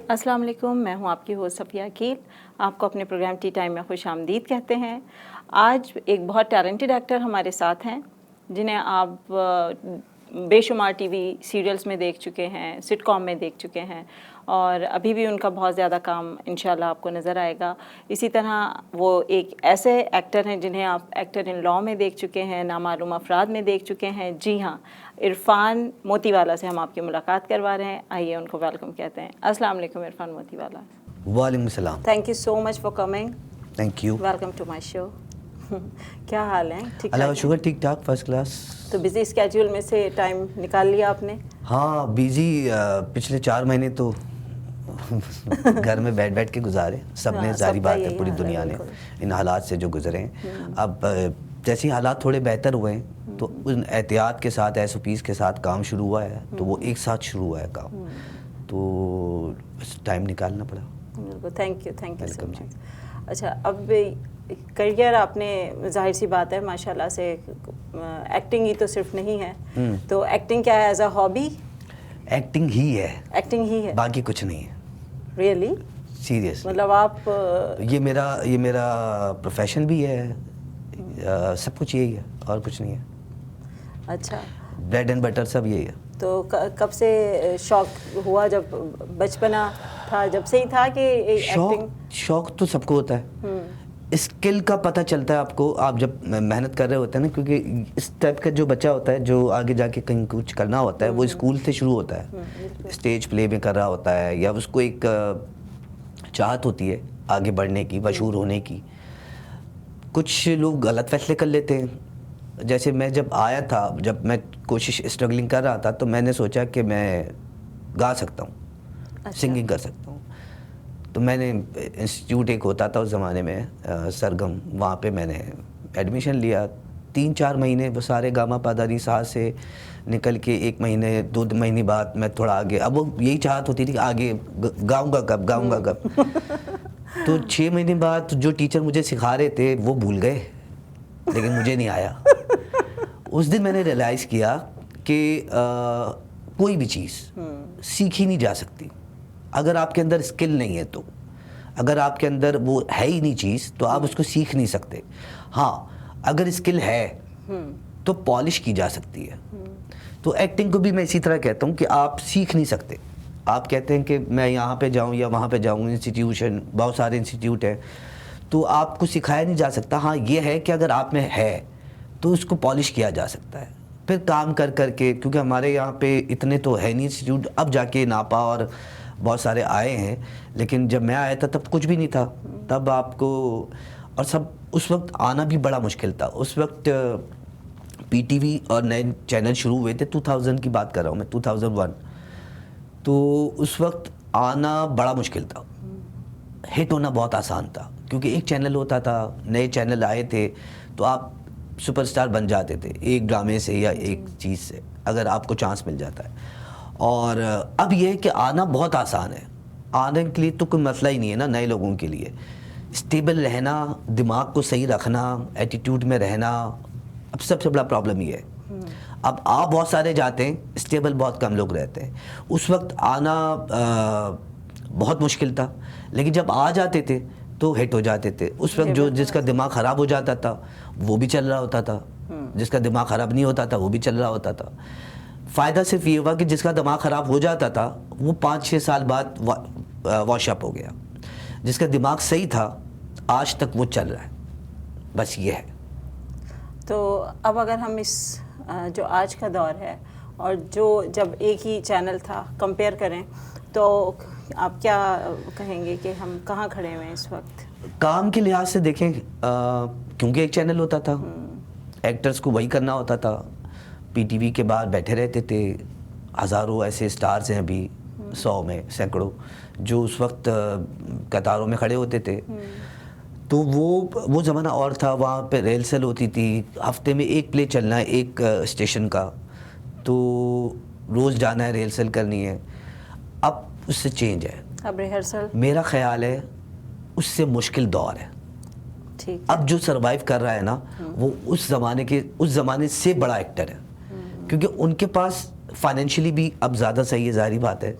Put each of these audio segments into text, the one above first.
السلام علیکم، میں ہوں آپ کی ہوسٹ صفیہ عقیل. آپ کو اپنے پروگرام ٹی ٹائم میں خوش آمدید کہتے ہیں. آج ایک بہت ٹیلنٹڈ ایکٹر ہمارے ساتھ ہیں جنہیں آپ بے شمار ٹی وی سیریلز میں دیکھ چکے ہیں، سٹ کام میں دیکھ چکے ہیں، اور ابھی بھی ان کا بہت زیادہ کام انشاءاللہ آپ کو نظر آئے گا. اسی طرح وہ ایک ایسے ایکٹر ہیں جنہیں آپ ایکٹر ان لاء میں دیکھ چکے ہیں، نامعلوم افراد میں دیکھ چکے ہیں. جی ہاں، عرفان موتی والا سے ہم آپ کی ملاقات کروا رہے ہیں. آئیے ان کو ویلکم کہتے ہیں. السلام علیکم عرفان موتی والا. وعلیکم السلام. Thank you so much for coming. Thank you. Welcome to my show. کیا حال ہے؟ ٹھیک اللہ کا ٹھاک؟ شکر، ٹھیک ٹھاک، فرسٹ کلاس. تو بزی اسکیجول میں سے ٹائم نکال لیا آپ نے؟ ہاں بیزی. پچھلے 4 مہینے تو گھر میں بیٹھ کے گزارے سب نے. ظاہری بات ہے پوری دنیا نے ان حالات سے جو گزرے ہیں. اب جیسے ہی حالات تھوڑے بہتر ہوئے ہیں تو ان احتیاط کے ساتھ، ایس او پیز کے ساتھ کام شروع ہوا ہے. تو وہ ایک ساتھ شروع ہوا ہے کام، تو ٹائم نکالنا پڑا. بالکل. تھینک یو سو مچ. اچھا، اب کریئر آپ نے ظاہر سی بات ہے ماشاء اللہ سے ایکٹنگ ہی تو صرف نہیں ہے، تو ایکٹنگ کیا ہے ایز اے ہابی؟ ایکٹنگ ہی ہے. ایکٹنگ ہی ہے، باقی کچھ نہیں ہے. ریئلی؟ سیریس مطلب آپ یہ میرا پروفیشن بھی ہے، سب کچھ یہی ہے اور کچھ نہیں ہے. اچھا، بریڈ اینڈ بٹر سب یہی ہے. تو کب سے شوق ہوا؟ جب بچپنا تھا جب سے ہی تھا کہ ایکٹنگ؟ شوق تو سب کو ہوتا ہے. اسکل کا پتہ چلتا ہے آپ کو آپ جب محنت کر رہے ہوتے ہیں نا، کیونکہ اس ٹائپ کا جو بچہ ہوتا ہے جو آگے جا کے کہیں کچھ کرنا ہوتا ہے وہ اسکول سے شروع ہوتا ہے. اسٹیج پلے میں کر رہا ہوتا ہے یا اس کو ایک چاہت ہوتی ہے آگے بڑھنے کی، مشہور ہونے کی. کچھ لوگ غلط فیصلے کر لیتے ہیں. جیسے میں جب آیا تھا، جب میں کوشش اسٹرگلنگ کر رہا تھا، تو میں نے سوچا کہ میں گا سکتا ہوں، سنگنگ کر سکتا ہوں. تو میں نے انسٹیٹیوٹ ایک ہوتا تھا اس زمانے میں سرگم، وہاں پہ میں نے ایڈمیشن لیا. 3-4 مہینے وہ سارے گاما پادانی سا سے نکل کے 1 مہینے 2 مہینے بعد میں تھوڑا آگے. اب وہ یہی چاہت ہوتی تھی کہ آگے گاؤں گا کب. تو 6 مہینے بعد جو ٹیچر مجھے سکھا رہے تھے وہ بھول گئے، لیکن مجھے نہیں آیا. اس دن میں نے ریئلائز کیا کہ کوئی بھی چیز سیکھی نہیں جا سکتی اگر آپ کے اندر اسکل نہیں ہے. تو اگر آپ کے اندر وہ ہے ہی نہیں چیز تو آپ اس کو سیکھ نہیں سکتے. ہاں اگر اسکل ہے تو پالش کی جا سکتی ہے. تو ایکٹنگ کو بھی میں اسی طرح کہتا ہوں کہ آپ سیکھ نہیں سکتے. آپ کہتے ہیں کہ میں یہاں پہ جاؤں یا وہاں پہ جاؤں، انسٹیٹیوشن بہت سارے انسٹیٹیوٹ ہیں، تو آپ کو سکھایا نہیں جا سکتا. ہاں یہ ہے کہ اگر آپ میں ہے تو اس کو پالش کیا جا سکتا ہے پھر کام کر کے. کیونکہ ہمارے یہاں پہ اتنے تو ہے نہیں انسٹیٹیوٹ، اب جا کے ناپا اور بہت سارے آئے ہیں، لیکن جب میں آیا تھا تب کچھ بھی نہیں تھا. تب آپ کو اور سب اس وقت آنا بھی بڑا مشکل تھا. اس وقت پی ٹی وی اور نئے چینل شروع ہوئے تھے، 2000 کی بات کر رہا ہوں میں، 2001. تو اس وقت آنا بڑا مشکل تھا، ہٹ ہونا بہت آسان تھا کیونکہ ایک چینل ہوتا تھا، نئے چینل آئے تھے تو آپ سپر اسٹار بن جاتے تھے ایک ڈرامے سے یا ایک چیز سے اگر آپ کو چانس مل جاتا ہے. اور اب یہ ہے کہ آنا بہت آسان ہے. آنے کے لیے تو کوئی مسئلہ ہی نہیں ہے نا. نئے لوگوں کے لیے اسٹیبل رہنا، دماغ کو صحیح رکھنا، ایٹیٹیوڈ میں رہنا، اب سب سے بڑا پرابلم یہ ہے. اب آپ بہت سارے جاتے ہیں، اسٹیبل بہت کم لوگ رہتے ہیں. اس وقت آنا بہت مشکل تھا، لیکن جب آ جاتے تھے تو ہٹ ہو جاتے تھے. اس وقت جو جس کا دماغ خراب ہو جاتا تھا وہ بھی چل رہا ہوتا تھا، جس کا دماغ خراب نہیں ہوتا تھا وہ بھی چل رہا ہوتا تھا. فائدہ صرف یہ ہوا کہ جس کا دماغ خراب ہو جاتا تھا وہ 5-6 سال بعد واش اپ ہو گیا. جس کا دماغ صحیح تھا آج تک وہ چل رہا ہے. بس یہ ہے. تو اب اگر ہم اس جو آج کا دور ہے اور جو جب ایک ہی چینل تھا کمپیئر کریں تو آپ کیا کہیں گے کہ ہم کہاں کھڑے ہوئے ہیں اس وقت؟ کام کے لحاظ سے دیکھیں، کیونکہ ایک چینل ہوتا تھا، ایکٹرز کو وہی کرنا ہوتا تھا. پی ٹی وی کے باہر بیٹھے رہتے تھے ہزاروں ایسے سٹارز ہیں، ابھی 100 میں سینکڑوں جو اس وقت قطاروں میں کھڑے ہوتے تھے. تو وہ زمانہ اور تھا. وہاں پہ ریہرسل ہوتی تھی، ہفتے میں ایک پلے چلنا ہے ایک اسٹیشن کا، تو روز جانا ہے ریہرسل کرنی ہے. اب اس سے چینج ہے. اب ریہرسل میرا خیال ہے اس سے مشکل دور ہے. اب جو سروائیو کر رہا ہے نا وہ اس زمانے سے بڑا ایکٹر ہے، کیونکہ ان کے پاس فائنینشلی بھی اب زیادہ صحیح ہے. ظاہری بات ہے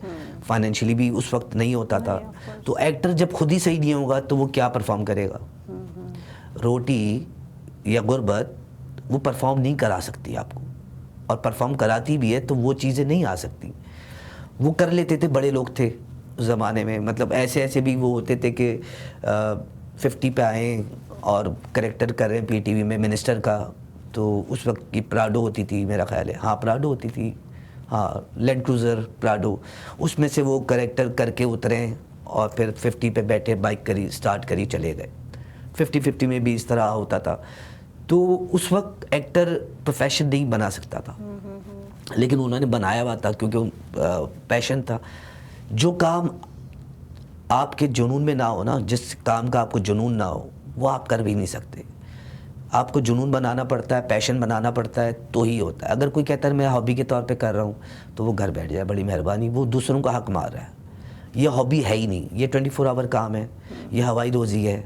فائنینشلی بھی اس وقت نہیں ہوتا تھا. تو ایکٹر جب خود ہی صحیح نہیں ہوگا تو وہ کیا پرفارم کرے گا؟ روٹی یا غربت وہ پرفارم نہیں کرا سکتی آپ کو, اور پرفارم کراتی بھی ہے تو وہ چیزیں نہیں آ سکتی. وہ کر لیتے تھے, بڑے لوگ تھے اس زمانے میں, مطلب ایسے بھی وہ ہوتے تھے کہ 50 پہ آئیں اور کریکٹر کر رہے ہیں پی ٹی وی میں منسٹر کا. تو اس وقت کی پراڈو ہوتی تھی میرا خیال ہے, ہاں پراڈو ہوتی تھی, ہاں لینڈ کروزر پراڈو, اس میں سے وہ کریکٹر کر کے اتریں اور پھر 50 پہ بیٹھے بائک کری اسٹارٹ کری چلے گئے. 50 میں بھی اس طرح ہوتا تھا. تو اس وقت ایکٹر پروفیشن نہیں بنا سکتا تھا, لیکن انہوں نے بنایا ہوا تھا کیونکہ پیشن تھا. جو کام آپ کے جنون میں نہ ہو نا, جس کام کا آپ کو جنون نہ ہو, وہ آپ کر بھی نہیں سکتے. آپ کو جنون بنانا پڑتا ہے, پیشن بنانا پڑتا ہے تو ہی ہوتا ہے. اگر کوئی کہتا ہے میں ہابی کے طور پہ کر رہا ہوں تو وہ گھر بیٹھ جائے, بڑی مہربانی, وہ دوسروں کا حق مار رہا ہے. یہ ہابی ہے ہی نہیں, یہ 24 آور کام ہے, یہ ہوائی روزی ہے.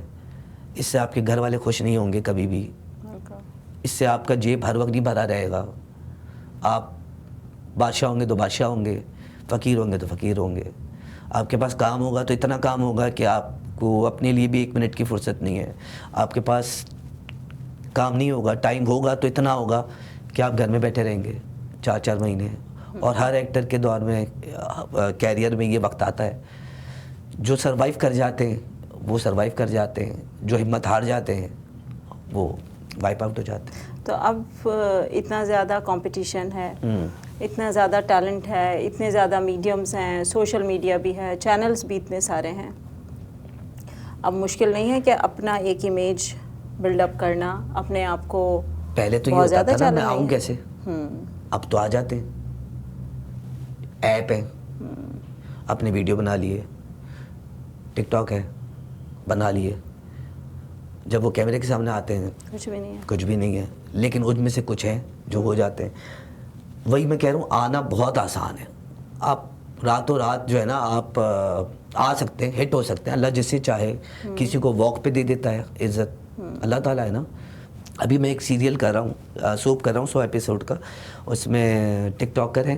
اس سے آپ کے گھر والے خوش نہیں ہوں گے کبھی بھی, اس سے آپ کا جیب ہر وقت نہیں بھرا رہے گا. آپ بادشاہ ہوں گے تو بادشاہ ہوں گے, فقیر ہوں گے تو فقیر ہوں گے. آپ کے پاس کام ہوگا تو اتنا کام ہوگا کہ آپ کو اپنے لیے بھی 1 منٹ کی فرصت نہیں ہے. آپ کے پاس کام نہیں ہوگا, ٹائم ہوگا تو اتنا ہوگا کہ آپ گھر میں بیٹھے رہیں گے 4 مہینے. اور ہر ایکٹر کے دور میں کیریئر میں یہ وقت آتا ہے, جو سروائیو کر جاتے ہیں وہ سروائیو کر جاتے ہیں, جو ہمت ہار جاتے ہیں وہ وائپ آؤٹ ہو جاتے ہیں. تو اب اتنا زیادہ کمپٹیشن ہے, اتنا زیادہ ٹیلنٹ ہے, اتنے زیادہ میڈیمز ہیں, سوشل میڈیا بھی ہے, چینلز بھی اتنے سارے ہیں. اب مشکل نہیں ہے کہ اپنا ایک امیج بلڈ اپ کرنا, اپنے آپ کو پہلے تو یہ ہوتا تھا نا میں آؤں کیسے, اب تو آ جاتے ہیں, ایپ ہے, اپنے ویڈیو بنا لیے, ٹک ٹاک ہے بنا لیے. جب وہ کیمرے کے سامنے آتے ہیں کچھ بھی نہیں ہے, لیکن ان میں سے کچھ ہیں جو ہو جاتے ہیں. وہی میں کہہ رہا ہوں, آنا بہت آسان ہے. آپ راتوں رات جو ہے نا آپ آ سکتے ہیں, ہٹ ہو سکتے ہیں. اللہ جسے چاہے کسی کو واک پہ دے دیتا ہے عزت, اللہ تعالیٰ ہے نا. ابھی میں ایک سیریل کر رہا ہوں, سوپ کر رہا ہوں 100 ایپیسوڈ کا. اس میں ٹک ٹاکر ہیں,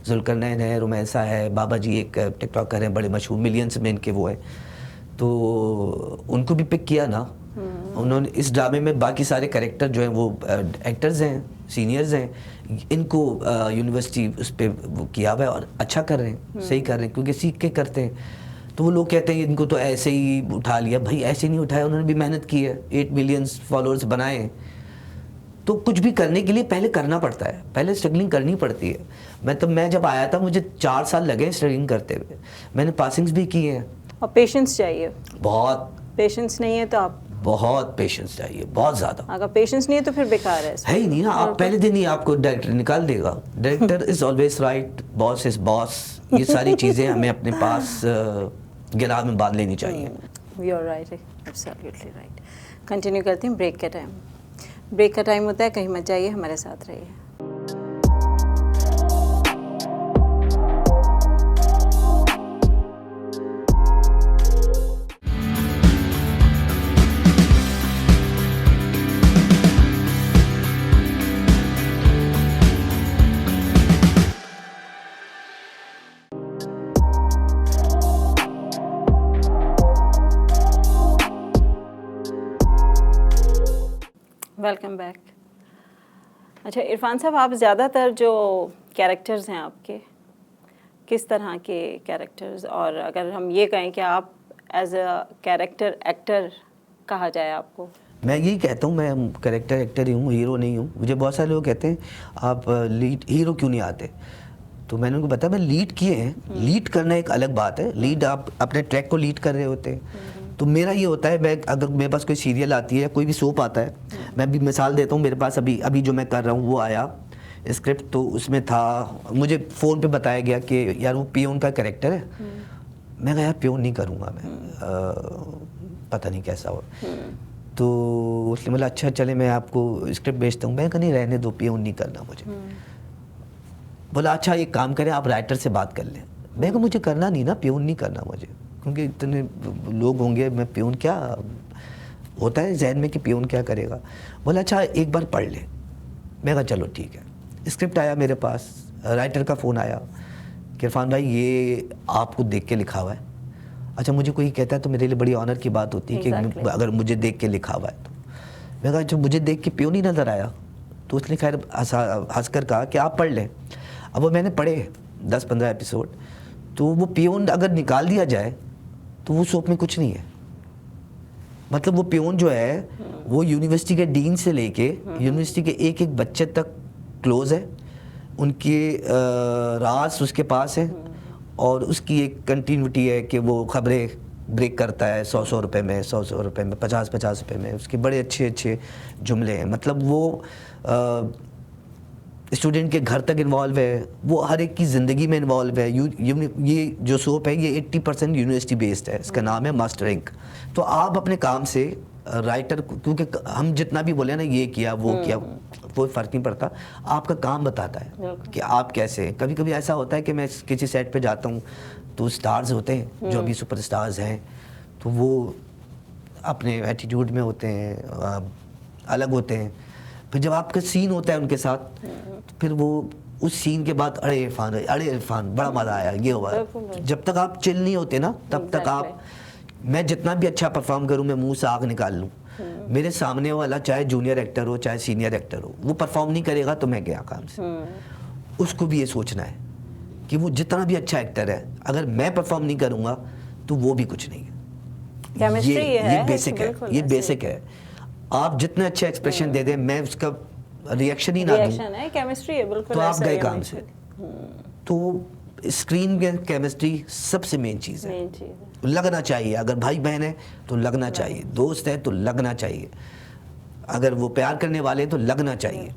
ذوالقرنین ہے, رومیسا ہے, بابا جی ایک ٹک ٹاکر ہیں بڑے مشہور, ملینس میں ان کے وہ ہیں. تو ان کو بھی پک کیا نا انہوں نے اس ڈرامے میں. باقی سارے کریکٹر جو ہیں وہ ایکٹرز ہیں, سینئرز ہیں, ان کو یونیورسٹی اس پہ وہ کیا ہوا ہے اور اچھا کر رہے ہیں, صحیح کر رہے ہیں, کیونکہ سیکھ کے کرتے ہیں. تو وہ لوگ کہتے ہیں ان کو تو ایسے ہی اٹھا لیا. بھائی ایسے نہیں اٹھایا, انہوں نے بھی محنت کی ہے, 8 ملین فالوورز بنائے ہیں. تو کچھ بھی کرنے کے لیے پہلے کرنا پڑتا ہے, پہلے اسٹرگلنگ کرنی پڑتی ہے. میں جب آیا تھا مجھے 4 سال لگے اسٹرگلنگ کرتے ہوئے. میں نے پاسنگز بھی کی ہیں. اور پیشنس چاہیے, بہت پیشنس نہیں ہے تو آپ, بہت پیشنس چاہیے, بہت زیادہ. اگر پیشنس نہیں ہے تو پھر بیکار ہے ہی نہیں نا. آپ پہلے دن ہی آپ کو ڈائریکٹر نکال دے گا. ڈائریکٹر از آلویز رائٹ, باس از باس. یہ ساری چیزیں ہمیں اپنے پاس گرا میں باندھ لینی چاہیے. You are right, absolutely right. Continue کرتے ہیں بریک کا ٹائم. بریک کا ٹائم ہوتا ہے, کہیں مت جائیے, ہمارے ساتھ رہیے. Welcome back. اچھا عرفان صاحب, آپ زیادہ تر جو کیریکٹرز ہیں آپ کے, کس طرح کے کیریکٹرز, اور اگر ہم یہ کہیں کہ آپ ایز اے کیریکٹر ایکٹر کہا جائے آپ کو؟ میں یہی کہتا ہوں, میں کیریکٹر ایکٹر ہی ہوں, ہیرو نہیں ہوں. مجھے بہت سارے لوگ کہتے ہیں آپ لیڈ ہیرو کیوں نہیں آتے, تو میں نے ان کو بتایا میں لیڈ کیے ہیں. لیڈ کرنا ایک الگ بات ہے, لیڈ آپ اپنے ٹریک کو لیڈ کر رہے ہوتے ہیں. تو میرا یہ ہوتا ہے, میں اگر میرے پاس کوئی سیریل آتی ہے, کوئی بھی سوپ آتا ہے, میں بھی مثال دیتا ہوں, میرے پاس ابھی جو میں کر رہا ہوں وہ آیا اسکرپٹ, تو اس میں تھا, مجھے فون پہ بتایا گیا کہ یار وہ پیون کا کریکٹر ہے. میں کہا یار پیون نہیں کروں گا میں, پتہ نہیں کیسا ہو. تو اس نے بولا اچھا چلے میں آپ کو اسکرپٹ بھیجتا ہوں. میں کہا نہیں رہنے دو, پیون نہیں کرنا مجھے. بولا اچھا ایک کام کریں, آپ رائٹر سے بات کر لیں. میں کہا مجھے کرنا نہیں نا, پیون نہیں کرنا مجھے, کیونکہ اتنے لوگ ہوں گے, میں پیون کیا ہوتا ہے ذہن میں کہ پیون کیا کرے گا. بولا اچھا ایک بار پڑھ لیں. میں کہا چلو ٹھیک ہے. اسکرپٹ آیا میرے پاس, رائٹر کا فون آیا کہ عرفان بھائی یہ آپ کو دیکھ کے لکھا ہوا ہے. اچھا مجھے کوئی کہتا ہے تو میرے لیے بڑی آنر کی بات ہوتی ہے کہ اگر مجھے دیکھ کے لکھا ہوا ہے تو. میں کہا جو مجھے دیکھ کے پیو نہیں نظر آیا, تو اس نے خیر ہنس کر کہا کہ آپ پڑھ لیں. اب وہ میں نے پڑھے 10-15 ایپیسوڈ, تو وہ پیون اگر نکال دیا جائے تو وہ سوپ میں کچھ نہیں ہے. مطلب وہ پیون جو ہے وہ یونیورسٹی کے ڈین سے لے کے یونیورسٹی کے ایک ایک بچے تک کلوز ہے, ان کے راز اس کے پاس ہے, اور اس کی ایک کنٹینیوٹی ہے کہ وہ خبریں بریک کرتا ہے 100 روپے میں, 100 روپے میں, 50 روپے میں. اس کے بڑے اچھے اچھے جملے ہیں. مطلب وہ اسٹوڈنٹ کے گھر تک انوالو ہے, وہ ہر ایک کی زندگی میں انوالو ہے. یہ جو سوپ ہے یہ 80% یونیورسٹی بیسڈ ہے, اس کا نام ہے ماسٹر انک. تو آپ اپنے کام سے رائٹر, کیونکہ ہم جتنا بھی بولے نا یہ کیا وہ کیا, کوئی فرق نہیں پڑتا, آپ کا کام بتاتا ہے کہ آپ کیسے. کبھی کبھی ایسا ہوتا ہے کہ میں کسی سیٹ پہ جاتا ہوں تو سٹارز ہوتے ہیں جو ابھی سپر سٹارز ہیں, تو وہ اپنے ایٹیٹیوڈ میں ہوتے ہیں, الگ ہوتے ہیں. پھر جب آپ کا سین ہوتا ہے ان کے ساتھ, پھر وہ اس سین کے بعد ارے عرفان بڑا مزہ آیا یہ ہوا. جب تک آپ چل نہیں ہوتے نا تب تک آپ, میں جتنا بھی اچھا پرفارم کروں, میں منہ سے آگ نکال لوں, میرے سامنے والا چاہے جونیئر ایکٹر ہو چاہے سینئر ایکٹر ہو, وہ پرفارم نہیں کرے گا تو میں گیا کام سے. اس کو بھی یہ سوچنا ہے کہ وہ جتنا بھی اچھا ایکٹر ہے, اگر میں پرفارم نہیں کروں گا تو وہ بھی کچھ نہیں ہے. یہ بیسک ہے, یہ بیسک ہے. آپ جتنے اچھے ایکسپریشن دے دیں, میں اس کا ریئیکشن ہی نہ دوں تو آپ گئے کام سے. تو اسکرین کے کیمسٹری سب سے مین چیز ہے. لگنا چاہیے, اگر بھائی بہن ہے تو لگنا چاہیے, دوست ہے تو لگنا چاہیے, اگر وہ پیار کرنے والے ہیں تو لگنا چاہیے.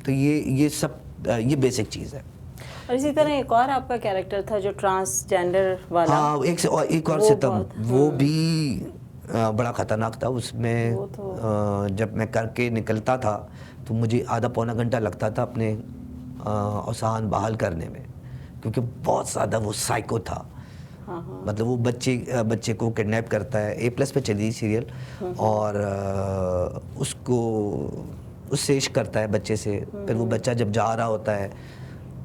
تو یہ سب یہ بیسک چیز ہے. اور اسی طرح ایک اور آپ کا کیریکٹر تھا جو ٹرانسجینڈر والا. ہاں ایک اور ستم, وہ بھی بڑا خطرناک تھا. اس میں جب میں کر کے نکلتا تھا تو مجھے آدھا پونا گھنٹہ لگتا تھا اپنے اوسان بحال کرنے میں, کیونکہ بہت زیادہ وہ سائیکو تھا. مطلب وہ بچے کو کڈنیپ کرتا ہے, A+ پہ چلی سیریل, اور اس کو اس سے عشق کرتا ہے بچے سے. پھر وہ بچہ جب جا رہا ہوتا ہے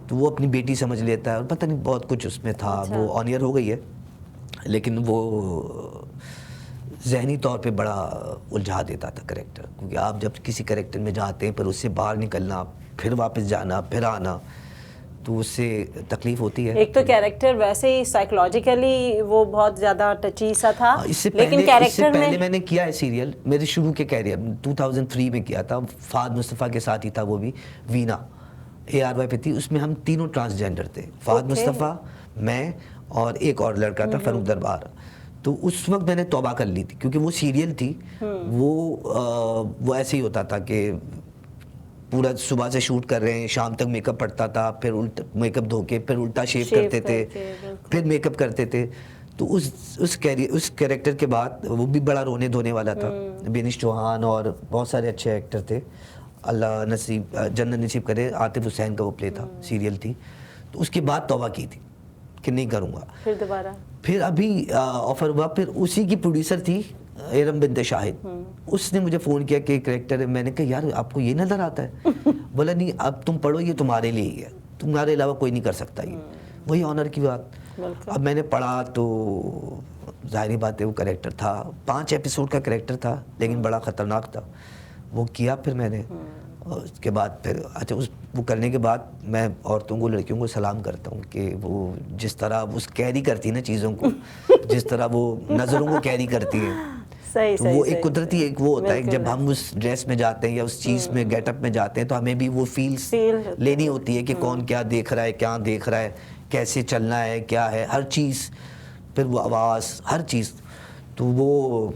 تو وہ اپنی بیٹی سمجھ لیتا ہے, اور پتہ نہیں بہت کچھ اس میں تھا. وہ آن ایئر ہو گئی ہے, لیکن وہ ذہنی طور پہ بڑا الجھا دیتا تھا کریکٹر, کیونکہ آپ جب کسی کریکٹر میں جاتے ہیں پھر اس سے باہر نکلنا, پھر واپس جانا, پھر آنا, تو اس سے تکلیف ہوتی ہے. ایک تو کیریکٹر ویسے ہی سائیکولوجیکلی وہ بہت زیادہ ٹچی سا تھا, لیکن کیریکٹر میں نے کیا ہے سیریل, میرے شروع کے کیریئر 2003 میں کیا تھا, فہد مصطفیٰ کے ساتھ ہی تھا, وہ بھی وینا ARY پہ تھی. اس میں ہم تینوں ٹرانسجینڈر تھے, فہد مصطفیٰ, میں اور ایک اور لڑکا تھا فاروق دربار. تو اس وقت میں نے توبہ کر لی تھی, کیونکہ وہ سیریل تھی, وہ ایسے ہی ہوتا تھا کہ پورا صبح سے شوٹ کر رہے ہیں, شام تک میک اپ پڑتا تھا, پھر میک اپ دھو کے پھر الٹا شیو کرتے تھے, پھر میک اپ کرتے تھے. تو اس کیریکٹر کے بعد وہ بھی بڑا رونے دھونے والا تھا. بینش چوہان اور بہت سارے اچھے ایکٹر تھے, اللہ نصیب جنت نصیب کرے, عاطف حسین کا وہ پلے تھا, سیریل تھی. تو اس کے بعد توبہ کی تھی کہ نہیں کروں گا. پھر دوبارہ پھر ابھی آفر ہوا, پھر اسی کی پروڈیوسر تھی ارم بنت شاہد, اس نے مجھے فون کیا کہ کریکٹر ہے. میں نے کہا یار آپ کو یہ نظر آتا ہے؟ بولا نہیں, اب تم پڑھو, یہ تمہارے لیے ہی ہے, تمہارے علاوہ کوئی نہیں کر سکتا. یہ وہی آنر کی بات. اب میں نے پڑھا تو ظاہری بات ہے وہ کریکٹر تھا, 5 ایپیسوڈ کا کریکٹر تھا, لیکن بڑا خطرناک تھا. وہ کیا پھر میں نے, اس کے بعد پھر اچھا وہ کرنے کے بعد میں عورتوں کو, لڑکیوں کو سلام کرتا ہوں کہ وہ جس طرح اس کیری کرتی نا چیزوں کو, جس طرح وہ نظروں کو کیری کرتی ہے, تو وہ ایک قدرتی ایک وہ ہوتا ہے کہ جب ہم اس ڈریس میں جاتے ہیں یا اس چیز میں گیٹ اپ میں جاتے ہیں تو ہمیں بھی وہ فیلز لینی ہوتی ہے کہ کون کیا دیکھ رہا ہے, کیا دیکھ رہا ہے, کیسے چلنا ہے, کیا ہے, ہر چیز, پھر وہ آواز, ہر چیز. تو وہ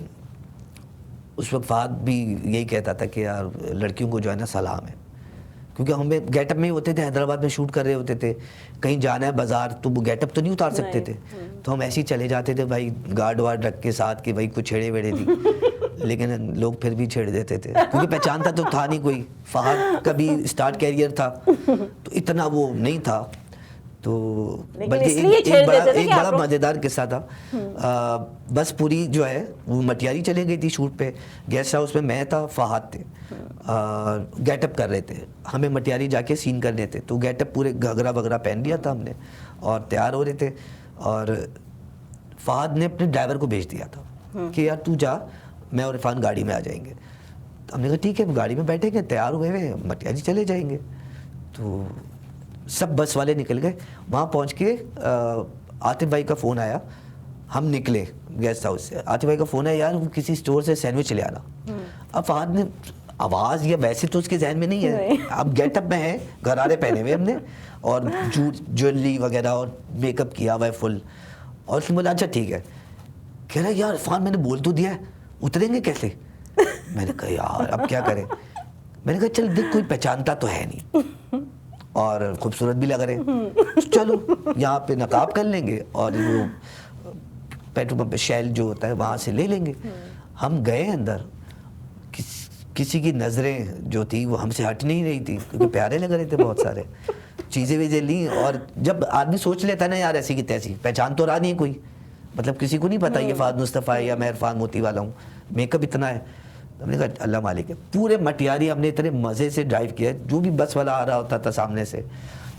اس وقت فہد بھی یہی کہتا تھا کہ یار لڑکیوں کو جو ہے نا سلام ہے, کیونکہ ہمیں گیٹ اپ میں ہی ہوتے تھے, حیدرآباد میں شوٹ کر رہے ہوتے تھے, کہیں جانا ہے بازار تو وہ گیٹ اپ تو نہیں اتار سکتے تھے, تو ہم ایسے ہی چلے جاتے تھے بھائی گارڈ وارڈ رکھ کے ساتھ کہ بھائی کچھ چھیڑے ویڑے دی, لیکن لوگ پھر بھی چھیڑ دیتے تھے کیونکہ پہچانتا تو تھا نہیں کوئی. فہد کا بھی اسٹارٹ کیریئر تھا تو اتنا وہ نہیں تھا, تو لیکن بلکہ اس لیے ایک چھیڑ بڑا دیتے تھے ایک کہ بڑا آپ لوگ- مزیدار قصہ تھا. بس پوری جو ہے وہ مٹیاری چلے گئی تھی شوٹ پہ. گیسٹ ہاؤس میں میں تھا, فہد تھے, گیٹ اپ کر رہے تھے, ہمیں مٹیاری جا کے سین کرنے تھے. تو گیٹ اپ پورے گھاگھرا وغیرہ پہن لیا تھا ہم نے اور تیار ہو رہے تھے. اور فہد نے اپنے ڈرائیور کو بھیج دیا تھا کہ یار تو جا, میں اور عرفان گاڑی میں آ جائیں گے. تو ہم نے کہا ٹھیک ہے, گاڑی میں بیٹھیں گے, تیار ہوئے ہوئے مٹیاری چلے جائیں گے. تو سب بس والے نکل گئے. وہاں پہنچ کے عاطف بھائی کا فون آیا, ہم نکلے گیسٹ ہاؤس سے. عاطف بھائی کا فون ہے, یار وہ کسی اسٹور سے سینڈوچ لے آنا. اب فہد نے آواز یا ویسے تو اس کے ذہن میں نہیں ہے, اب گیٹ اپ میں ہے, غرارے پہنے ہوئے ہم نے اور جویلری وغیرہ اور میک اپ کیا ہوا ہے فل. اور اس نے بولا اچھا ٹھیک ہے. کہہ رہا یار عرفان میں نے بول تو دیا ہے, اتریں گے کیسے؟ میں نے کہا یار اب کیا کریں. میں نے کہا چل دیکھ کوئی پہچانتا تو ہے نہیں اور خوبصورت بھی لگ رہے, چلو یہاں پہ نقاب کر لیں گے اور وہ پیٹرول پمپ پہ شیل جو ہوتا ہے وہاں سے لے لیں گے. ہم گئے اندر, کسی کی نظریں جو تھی وہ ہم سے ہٹ نہیں رہی تھی کیونکہ پیارے لگ رہے تھے بہت سارے. چیزیں ویزیں لیں, اور جب آدمی سوچ لیتا ہے نا یار ایسی کی تیسی, پہچان تو رہا نہیں کوئی, مطلب کسی کو نہیں پتا یہ فہد مصطفیٰ ہے یا میں عرفان موتی والا ہوں, میک اپ اتنا ہے. ہم نے کہا اللہ مالک ہے. پورے مٹیاری ہم نے اتنے مزے سے ڈرائیو کیا, جو بھی بس والا آ رہا ہوتا تھا سامنے سے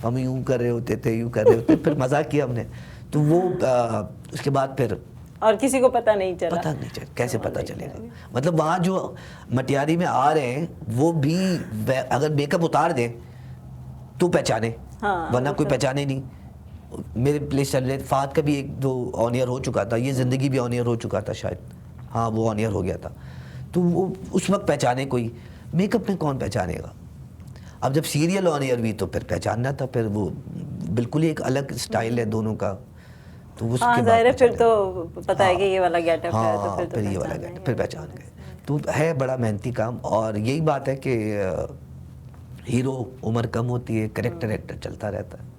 ہم یوں کر رہے ہوتے تھے, یوں کر رہے ہوتے, پھر مزہ کیا ہم نے. تو وہ اس کے بعد پھر اور کسی کو پتہ نہیں چلا. پتہ نہیں چلا, کیسے پتہ چلے گا. مطلب وہاں جو مٹیاری میں آ رہے ہیں وہ بھی اگر میک اپ اتار دیں تو پہچانے, ورنہ کوئی پہچانے نہیں. میرے پلیس چل رہے, فہد کا بھی 1-2 آن ایئر ہو چکا تھا, یہ زندگی بھی آن ایئر ہو چکا تھا شاید, ہاں وہ آن ایئر ہو گیا تھا. تو وہ اس وقت پہچانے کوئی, میک اپ میں کون پہچانے گا. اب جب سیریل آن ایئر ہوئی تو پھر پہچاننا تھا, پھر وہ بالکل ہی ایک الگ سٹائل ہے دونوں کا. تو اس کے ظاہر ہے بعد پھر تو پتہ ہے کہ یہ والا گیٹ اپ ہے, تو پھر یہ والا گیٹ پھر پہچان گئے. تو ہے بڑا محنتی کام, اور یہی بات ہے کہ ہیرو عمر کم ہوتی ہے, کریکٹر ایکٹر چلتا رہتا ہے.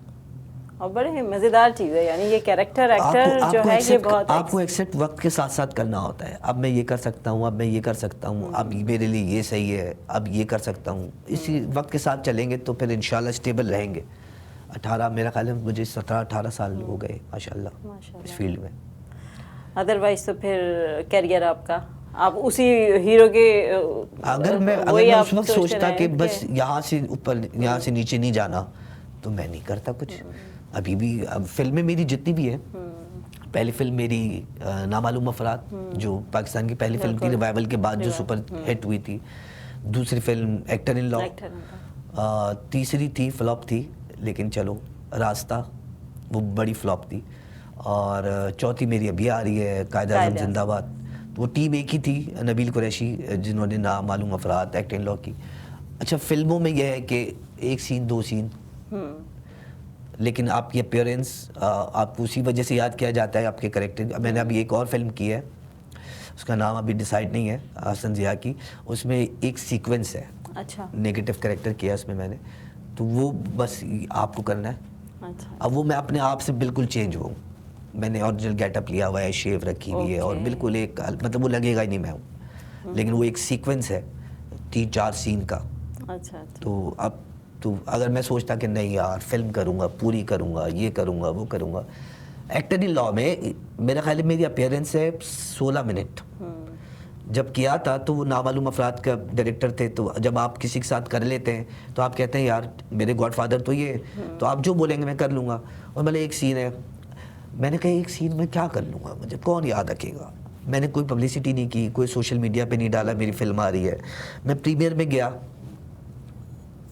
اور بڑے مزیدار چیز ہے, یعنی یہ کیریکٹر ایکٹر جو ہے یہ بہت آپ کو ایکسیپٹ وقت کے ساتھ ساتھ کرنا ہوتا ہے. اب میں یہ کر سکتا ہوں, اب میں یہ کر سکتا ہوں, اب میرے لیے یہ صحیح ہے, اب یہ کر سکتا ہوں. اسی وقت کے ساتھ چلیں گے تو پھر انشاءاللہ اسٹیبل رہیں گے. 18 میرا خیال ہے مجھے 17-18 سال ہو گئے ماشاءاللہ اس فیلڈ میں. ادروائز تو پھر کیریئر آپ کا, آپ اسی ہیرو کے, اگر میں اس وقت سوچتا کہ بس یہاں سے اوپر یہاں سے نیچے نہیں جانا تو میں نہیں کرتا کچھ. ابھی بھی فلمیں میری جتنی بھی ہیں, پہلی فلم میری نامعلوم افراد جو پاکستان کی پہلی فلم تھی ریوائول کے بعد جو سپر ہٹ ہوئی تھی. دوسری فلم ایکٹر ان لا, تیسری تھی فلاپ تھی لیکن چلو راستہ, وہ بڑی فلاپ تھی. اور چوتھی میری ابھی آ رہی ہے قائد اعظم زندہ باد. وہ ٹیم ایک ہی تھی, نبیل قریشی جنہوں نے نامعلوم افراد ایکٹر ان لا کی. اچھا فلموں میں یہ ہے کہ 1 سین 2 سین, لیکن آپ کی اپیئرنس آپ کو اسی وجہ سے یاد کیا جاتا ہے, آپ کے کریکٹر. میں نے ابھی ایک اور فلم کی ہے, اس کا نام ابھی ڈیسائیڈ نہیں ہے, حسن ضیاء کی. اس میں ایک سیکوینس ہے, اچھا نیگیٹو کریکٹر کیا اس میں میں نے, تو وہ بس آپ کو کرنا ہے. اب وہ میں اپنے آپ سے بالکل چینج ہوں, میں نے اوریجنل گیٹ اپ لیا ہوا ہے, شیو رکھی ہوئی ہے, اور بالکل ایک مطلب وہ لگے گا ہی نہیں میں ہوں, لیکن وہ ایک سیکوینس ہے 3-4 سین کا. تو اب تو اگر میں سوچتا کہ نہیں یار فلم کروں گا, پوری کروں گا, یہ کروں گا, وہ کروں گا. ایکٹر ان لا میں میرا خیال ہے میری اپیئرنس ہے 16 منٹ. جب کیا تھا تو وہ نامعلوم افراد کا ڈائریکٹر تھے, تو جب آپ کسی کے ساتھ کر لیتے ہیں تو آپ کہتے ہیں یار میرے گاڈ فادر تو یہ ہے, تو آپ جو بولیں گے میں کر لوں گا. اور مطلب ایک سین ہے, میں نے کہا ایک سین میں کیا کر لوں گا, مجھے کون یاد رکھے گا. میں نے کوئی پبلسٹی نہیں کی, کوئی سوشل میڈیا پہ نہیں ڈالا میری فلم آ رہی ہے. میں پریمیئر میں گیا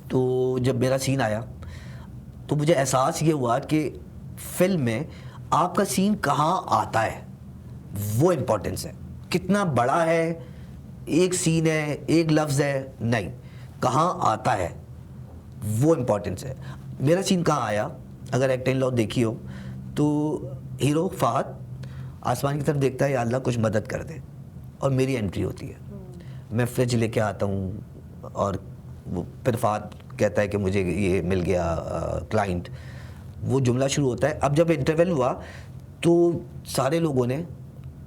تو جب میرا سین آیا تو مجھے احساس یہ ہوا کہ فلم میں آپ کا سین کہاں آتا ہے وہ امپورٹنس ہے. کتنا بڑا ہے, ایک سین ہے, ایک لفظ ہے, نہیں, کہاں آتا ہے وہ امپورٹنس ہے. میرا سین کہاں آیا, اگر ایکٹر ان لا دیکھی ہو تو ہیرو فہد آسمان کی طرف دیکھتا ہے, یا اللہ کچھ مدد کر دے, اور میری انٹری ہوتی ہے. میں فریج لے کے آتا ہوں, اور وہ پھر فہد کہتا ہے کہ مجھے یہ مل گیا کلائنٹ, وہ جملہ شروع ہوتا ہے. اب جب انٹرول ہوا تو سارے لوگوں نے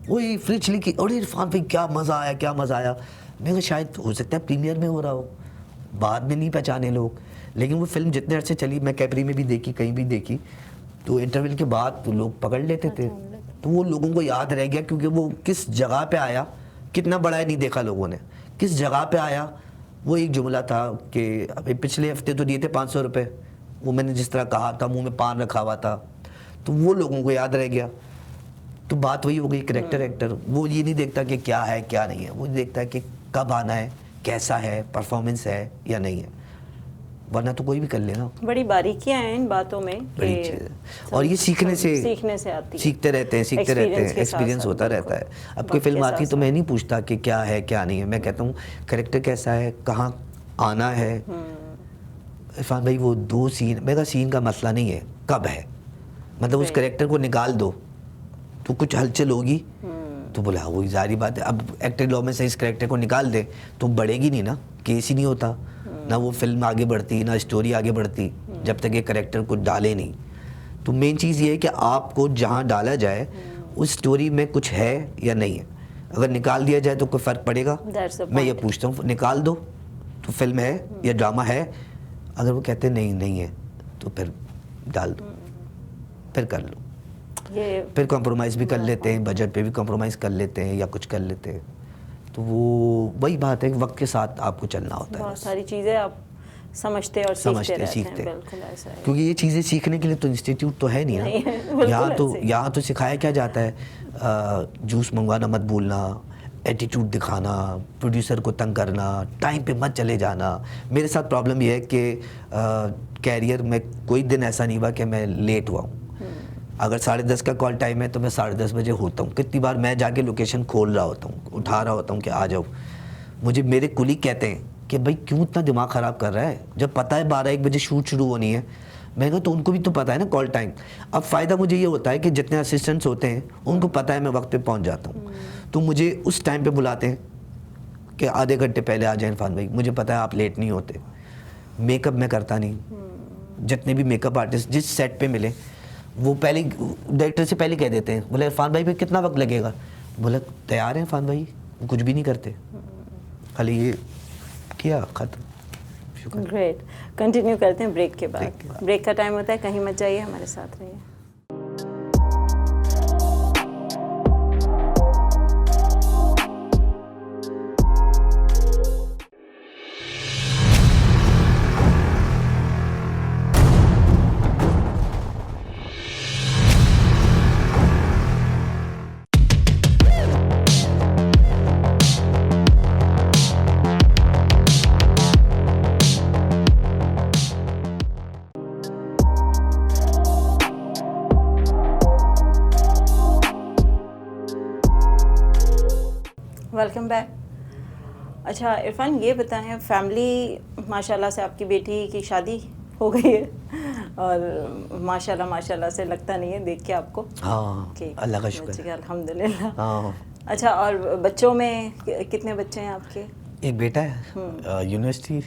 وہی فریج لے کے, اور عرفان بھائی کیا مزہ آیا, کیا مزہ آیا. میں کہا شاید ہو سکتا ہے پریمیئر میں ہو رہا ہو, بعد میں نہیں پہچانے لوگ. لیکن وہ فلم جتنے عرصے چلی, میں کیپری میں بھی دیکھی, کہیں بھی دیکھی, تو انٹرول کے بعد لوگ پکڑ لیتے تھے. تو وہ لوگوں کو یاد رہ گیا کیونکہ وہ کس جگہ پہ آیا, کتنا بڑا ہے نہیں دیکھا لوگوں نے, کس جگہ پہ آیا. وہ ایک جملہ تھا کہ ابھی پچھلے ہفتے تو دیے تھے 500 روپے, وہ میں نے جس طرح کہا تھا, منہ میں پان رکھا ہوا تھا, تو وہ لوگوں کو یاد رہ گیا. تو بات وہی ہو گئی, کریکٹر ایکٹر وہ یہ نہیں دیکھتا کہ کیا ہے کیا نہیں ہے, وہ دیکھتا ہے کہ کب آنا ہے, کیسا ہے, پرفارمنس ہے یا نہیں ہے, ورنہ تو کوئی بھی کر لے نا. بڑی باریکیاں ہیں ان باتوں میں, بڑی چیز ہے, اور یہ سیکھنے سے آتی ہے, سیکھتے رہتے ہیں, ایکسپیرینس ہوتا رہتا ہے. اب کوئی فلم آتی تو میں نہیں پوچھتا کہ کیا ہے کیا نہیں ہے, میں کہتا ہوں کریکٹر کیسا ہے, کہاں آنا ہے. عرفان بھائی وہ 2 سین, میرا سین کا مسئلہ نہیں ہے کب ہے, مطلب اس کریکٹر کو نکال دو تو کچھ ہلچل ہوگی, تو بولا وہی ظاہری بات ہے. اب ایکٹر لاء میں سے اس کریکٹر کو نکال دے تو بڑھے گی نہیں نا, کیس ہی نہیں ہوتا, نہ وہ فلم آگے بڑھتی نہ اسٹوری آگے بڑھتی جب تک یہ کریکٹر کو ڈالے نہیں. تو مین چیز یہ ہے کہ آپ کو جہاں ڈالا جائے اس اسٹوری میں کچھ ہے یا نہیں ہے. اگر نکال دیا جائے تو کوئی فرق پڑے گا؟ میں یہ پوچھتا ہوں, نکال دو تو فلم ہے یا ڈرامہ ہے, اگر وہ کہتے ہیں نہیں ہے تو پھر ڈال دو, پھر کر لو. پھر کمپرومائز بھی کر لیتے ہیں, بجٹ پہ بھی کمپرومائز کر لیتے ہیں یا کچھ کر لیتے ہیں. تو وہ وہی بات ہے کہ وقت کے ساتھ آپ کو چلنا ہوتا ہے. بہت ساری چیزیں آپ سمجھتے اور سیکھتے رہتے ہیں. بالکل ایسا ہے, کیونکہ یہ چیزیں سیکھنے کے لیے تو انسٹیٹیوٹ تو ہے نہیں نا. یہاں تو سکھایا کیا جاتا ہے, جوس منگوانا مت بھولنا, ایٹیٹیوڈ دکھانا, پروڈیوسر کو تنگ کرنا, ٹائم پہ مت چلے جانا. میرے ساتھ پرابلم یہ ہے کہ کیریئر میں کوئی دن ایسا نہیں ہوا کہ میں لیٹ ہوا ہوں. اگر 10:30 کا کال ٹائم ہے تو میں 10:30 بجے ہوتا ہوں. کتنی بار میں جا کے لوکیشن کھول رہا ہوتا ہوں, اٹھا رہا ہوتا ہوں کہ آ جاؤ. مجھے میرے کلیگ کہتے ہیں کہ بھائی کیوں اتنا دماغ خراب کر رہا ہے, جب پتہ ہے 12-1 بجے شوٹ شروع ہونی ہے. میں کہا تو ان کو بھی تو پتہ ہے نا کال ٹائم. اب فائدہ مجھے یہ ہوتا ہے کہ جتنے اسسٹنٹس ہوتے ہیں ان کو پتہ ہے میں وقت پہ پہنچ جاتا ہوں, تو مجھے اس ٹائم پہ بلاتے ہیں کہ آدھے گھنٹے پہلے آ جائیں عرفان بھائی, مجھے پتہ ہے آپ لیٹ نہیں ہوتے. میک اپ میں کرتا نہیں, جتنے بھی میک اپ آرٹسٹ جس سیٹ پہ ملے وہ پہلے ڈائریکٹر سے پہلے کہہ دیتے ہیں, بولے عرفان بھائی پہ کتنا وقت لگے گا, بولا تیار ہیں عرفان بھائی, کچھ بھی نہیں کرتے, خالی یہ کیا ختم. گریٹ, کنٹینیو کرتے ہیں بریک کے بعد. بریک کا ٹائم ہوتا ہے, کہیں مت جائیے, ہمارے ساتھ رہیے. Welcome back. اچھا عرفان, یہ بتائیں, فیملی ماشاء اللہ سے آپ کی بیٹی کی شادی ہو گئی ہے, اور ماشاء اللہ سے لگتا نہیں ہے دیکھ کے آپ کو. ہاں, اللہ کا شکر ہے, الحمد للہ. ہاں. اچھا, اور بچوں میں کتنے بچے ہیں آپ کے؟ ایک بیٹا ہے, یونیورسٹی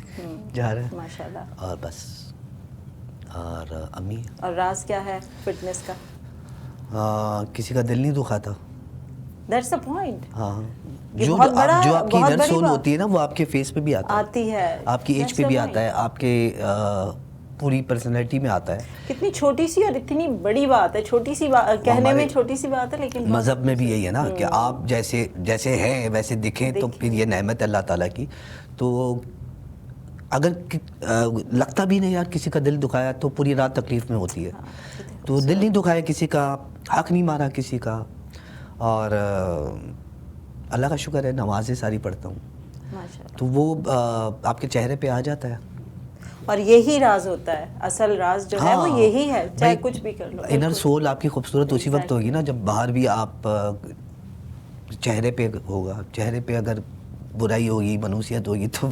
جا رہا ہے ماشاء اللہ, اور بس, اور امی. اور راز کیا ہے فٹنس کا؟ کسی کا دل نہیں دکھا تھا. That's the point. ہاں, جو آپ کی انر سول ہوتی ہے نا وہ آپ کے فیس پہ بھی آتی ہے, آپ کی ایج پہ بھی آتا ہے, آپ کے پوری پرسنالٹی میں آتا ہے. کتنی چھوٹی سی اور اتنی بڑی بات ہے, چھوٹی سی بات کہنے میں چھوٹی سی بات ہے, لیکن مذہب میں بھی یہی ہے نا کہ آپ جیسے ہیں ویسے دکھیں, تو پھر یہ نعمت ہے اللہ تعالیٰ کی. تو اگر لگتا بھی نہیں یار کسی کا دل دکھایا تو پوری رات تکلیف میں ہوتی ہے. تو دل نہیں دکھایا کسی کا, حق نہیں مارا کسی کا, اور اللہ کا شکر ہے نمازیں ساری پڑھتا ہوں, تو وہ آپ کے چہرے پہ آ جاتا ہے. اور یہی راز ہوتا ہے, اصل راز جو ہے وہ یہی ہے, چاہے کچھ بھی کر لو. انر سول آپ کی خوبصورت اسی وقت ہوگی نا جب باہر بھی آپ چہرے پہ ہوگا. چہرے پہ اگر برائی ہوگی, منوسیت ہوگی, تو